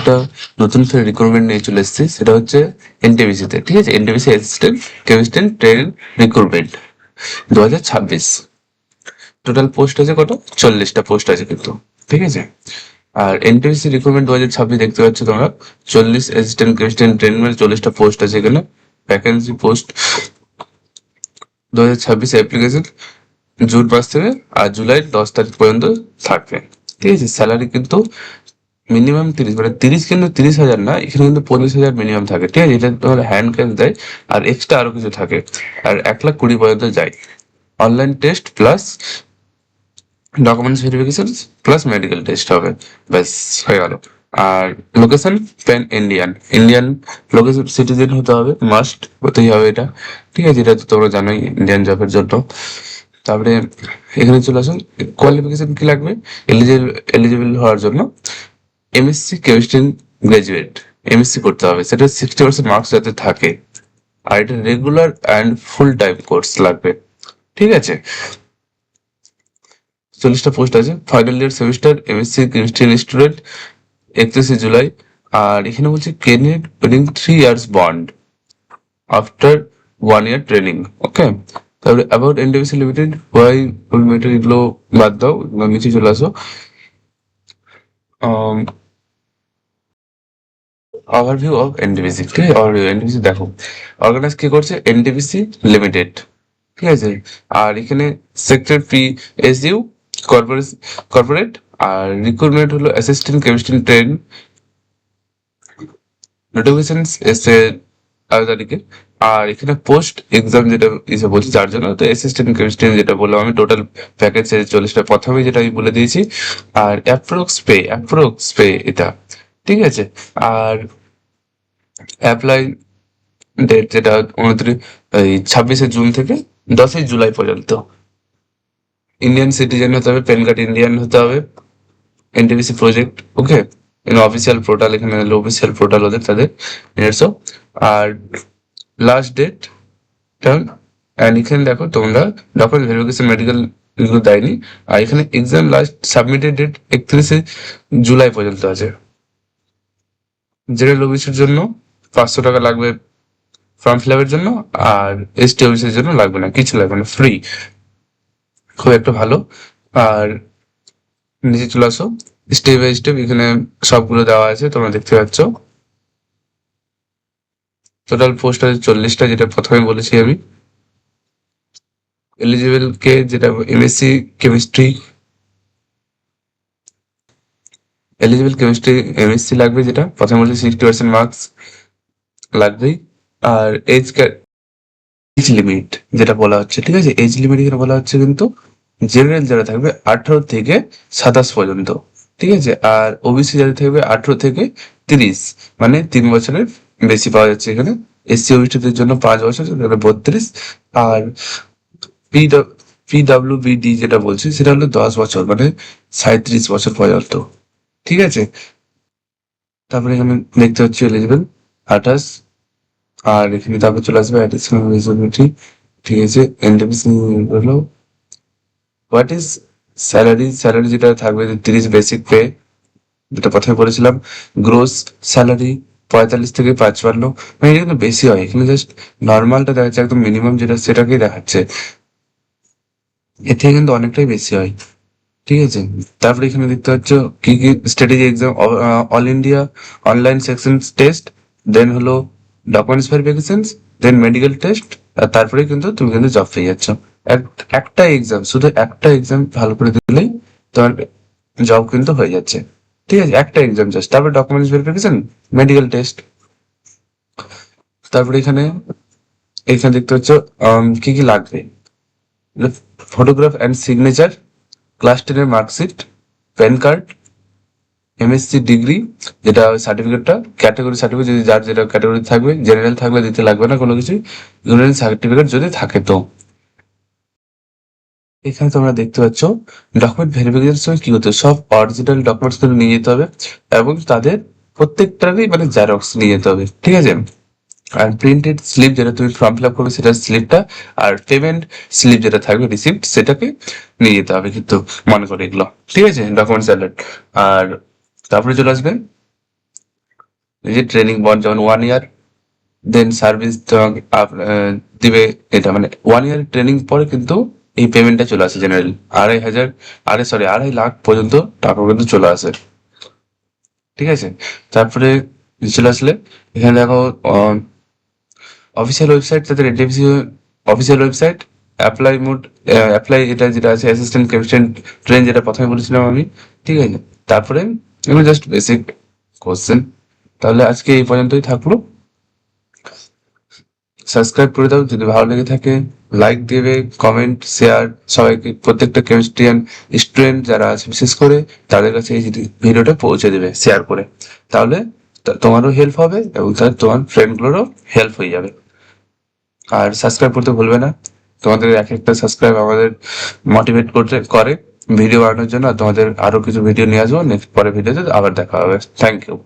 একটা নতুন ফের রিক্রুটমেন্ট নিয়ে চলে এসেছি, সেটা হচ্ছে এনটিপিসিতে। ঠিক আছে, NTPC assistant chemist trainee recruitment 2026। Total post আছে কত? 40টা পোস্ট আছে কিন্তু। ঠিক আছে, আর এনটিপিসি রিক্রুটমেন্ট 2026 দেখতে পাচ্ছ তোমরা, 40 অ্যাসিস্ট্যান্ট কেমিস্ট্যান্ট ট্রেন মানে 40টা পোস্ট আছে এখানে। ভ্যাকেন্সি পোস্ট 2026 অ্যাপ্লিকেশন জুন মাস থেকে আর জুলাই 10 তারিখ পর্যন্ত থাকবে। ঠিক আছে, স্যালারি কিন্তু মিনিমাম 30, মানে 30 কিন্তু 30,000 না, এখানে কিন্তু 40,000 মিনিমাম থাকে। ঠিক আছে, এটা তোমার হ্যান্ড ক্যাশ দেয় আর এক্সট্রা আরো কিছু থাকে, আর 1,20,000 পর্যন্ত যায়। Online test plus documents verification plus medical test হবে, ব্যাস হয়ে গেল। আর location pan Indian, Indian location citizen হতে হবে, মাস্ট হতেই হবে এটা। ঠিক আছে, এটা তো তোমরা জানোই ইন্ডিয়ান জবের জন্য। তারপরে এখানে চলে আসুন, কোয়ালিফিকেশন কি লাগবে এলিজিবল হওয়ার জন্য? এমএসসি কেমিস্ট্রি গ্রাজুয়েট, এমএসসি করতে হবে, সেটা 60% মার্কস যাতে থাকে, আর এটা regular and full time course লাগবে। ঠিক আছে, 40টা পোস্ট আছে। Final year semester MSc chemistry student 31 July. আর এখানে বলছে candidate within 3 years bond after 1 year training. Okay, তারপরে about NTPC limited, why matter, এগুলো বাদ দাও, এগুলো নিচে চলে আসো। Overview of NTPC. ঠিক আছে, ওভারভিউ এনটিপিসি দেখো, অর্গানাইজ কি করছে? NTPC limited. ঠিক আছে, আর এখানে সেক্টর পি এসইউ কর্পোরেট, আর রিক্রুটমেন্ট হলো অ্যাসিস্ট্যান্ট কেমিস্ট্রি ট্রেন। নোটিফিকেশন এসে 11 তারিখে। আর এখানে পোস্ট এক্সাম যেটা এসে বলছি, যার জন্য তো অ্যাসিস্ট্যান্ট কেমিস্ট্রি যেটা বললাম আমি, টোটাল প্যাকেজ 40টা প্রথমে যেটা আমি বলে দিয়েছি। আর অ্যাপ্রক্স পে এটা। ঠিক আছে, আর অ্যাপ্লাই ডেট যেটা 26 জুন থেকে 10 জুলাই পর্যন্ত। ইন্ডিয়ান সিটিজেন হতে হবে, প্যান কার্ড ইন্ডিয়ান হতে হবে। এনটিপিসি প্রজেক্ট, ওকে, অফিসিয়াল পোর্টাল, এখানে অফিসিয়াল পোর্টাল ওদের, তাদের 150। আর লাস্ট ডেট অ্যান্ড এখানে দেখো তোমরা ডকুমেন্ট ভেরিফিকেশন মেডিকেল এগুলো দেয়নি। আর এখানে exam last submitted date 31 July পর্যন্ত আছে। জেনারেল ওবিসির জন্য 500 টাকা লাগবে ফর্ম ফিল আপের জন্য, আর এসটি ওবিসির জন্য লাগবে না, কিছু লাগবে না, ফ্রি, খুব একটা ভালো। আর নিচে চলে আসো, স্টেপ বাই স্টেপ এখানে সবগুলো দেওয়া আছে, তোমরা দেখতে পাচ্ছ। টোটাল পোস্ট আছে 40টা, যেটা প্রথমে বলেছি আমি। এলিজিবল কে, যেটা MSc chemistry, eligible chemistry MSc লাগবে, যেটা প্রথমে বলেছি 60% মার্কস লাগবেই। আর এজ লিমিট যেটা বলা হচ্ছে, ঠিক আছে, এজ লিমিট এখানে বলা হচ্ছে কিন্তু জেনারেল যারা থাকবে 18 থেকে 27 পর্যন্ত। ঠিক আছে, আর ওবিসি যারা থাকবে 18 থেকে 30, মানে 3 বছরের বেশি পাওয়া যাচ্ছে এখানে। এসসি ওবিসিদের জন্য 5 বছর, এখানে 32। আর পিডব্লিউবিডি যেটা বলছি সেটা হলো 10 বছর, মানে 37 বছর পর্যন্ত। ঠিক আছে, তারপরে এখানে দেখতে হচ্ছে এলিজিবল 28। আর এখানে তারপর চলে আসবে অ্যাডিশনাল এলিজিবিলিটি। ঠিক আছে, এনটিপিসি হলো হোয়াট ইজ স্যালারি, স্যালারি যেটা থাকবে 30 বেসিক পে, যেটা প্রথমে বলেছিলাম। গ্রোস স্যালারি 45 থেকে 55, মানে এটা কিন্তু বেশি হয়, এখানে জাস্ট নর্মালটা দেখাচ্ছে, একদম মিনিমাম যেটা সেটাকেই দেখাচ্ছে, এর থেকে কিন্তু অনেকটাই বেশি হয়। ঠিক আছে, তারপরে এখানে দেখতে পাচ্ছ কি কি strategy exam, all India online section test, then হলো documents verification, then medical test, আর তারপরে কিন্তু তুমি কিন্তু জব পেয়ে যাচ্ছ। একটা এক্সাম, শুধু একটা এক্সাম ভালো করে দিলেই তোমার জব কিন্তু হয়ে যাচ্ছে। ঠিক আছে, একটা এক্সাম জাস্ট, তারপরে ডকুমেন্টস ভেরিফিকেশন, মেডিকেল টেস্ট। তারপরে এখানে এখানে দেখতে পাচ্ছ কি কি লাগবে। ফটোগ্রাফ অ্যান্ড সিগনেচার, ক্লাস 10-এর marksheet, PAN card, MSc degree যেটা সার্টিফিকেটটা, ক্যাটাগরি সার্টিফিকেট যদি যার যেটা ক্যাটাগরি থাকবে, জেনারেল থাকলে দিতে লাগবে না কোনো কিছু, জেনারেল সার্টিফিকেট যদি থাকে তো। এখানে তোমরা দেখতে পাচ্ছ ডকুমেন্ট ভেরিফিকেশনের সময় কি হতো, সব অরিজিনাল ডকুমেন্টস কিন্তু নিয়ে যেতে হবে, এবং তাদের প্রত্যেকটারই মানে জেরক্স নিয়ে যেতে হবে। ঠিক আছে, আর প্রিন্টেড স্লিপ যেটা তুমি ফর্ম ফিল আপ করবে সেটার স্লিপটা, আর পেমেন্ট স্লিপ যেটা থাকবে রিসিপ্ট, সেটাকে নিয়ে যেতে হবে কিন্তু, মনে করে এগুলো। ঠিক আছে, ডকুমেন্টস অ্যালার্ট। আর তারপরে চলে আসবে এই যে ট্রেনিং বন্ড যেমন 1 ইয়ার, দেন সার্ভিস দিবে। এটা মানে 1 ইয়ার ট্রেনিং পরে কিন্তু এই পেমেন্টটা চলে আসে জেনারেলি 2,500, 2.5 লাখ পর্যন্ত টাকা কিন্তু চলে আসে। ঠিক আছে, তারপরে চলে আসলে এখানে দেখো অফিসিয়াল ওয়েবসাইট, তাদের NTPC official website, apply mode, apply এটা যেটা আছে অ্যাসিস্ট্যান্ট কেমিস্ট্রিয়ান ট্রেন, যেটা প্রথমে বলেছিলাম আমি। ঠিক আছে, তারপরে এগুলো জাস্ট বেসিক কোশ্চেন। তাহলে আজকে এই পর্যন্তই থাকলো। সাবস্ক্রাইব করে দাও যদি ভালো লেগে থাকে, লাইক দেবে, কমেন্ট, শেয়ার, সবাইকে প্রত্যেকটা কেমিস্ট্রিয়ান স্টুডেন্ট যারা আছে বিশেষ করে তাদের কাছে এই ভিডিওটা পৌঁছে দেবে শেয়ার করে। তাহলে তোমারও হেল্প হবে এবং তাহলে তোমার ফ্রেন্ডগুলোরও হেল্প হয়ে যাবে। আর সাবস্ক্রাইব করতে ভুলবে না, তোমাদের এক একটা সাবস্ক্রাইব আমাদের মোটিভেট করতে করে ভিডিও বানানোর জন্য। আর তোমাদের আরো কিছু ভিডিও নিয়ে আসবো নেক্সট, পরে ভিডিওতে আবার দেখা হবে। Thank you.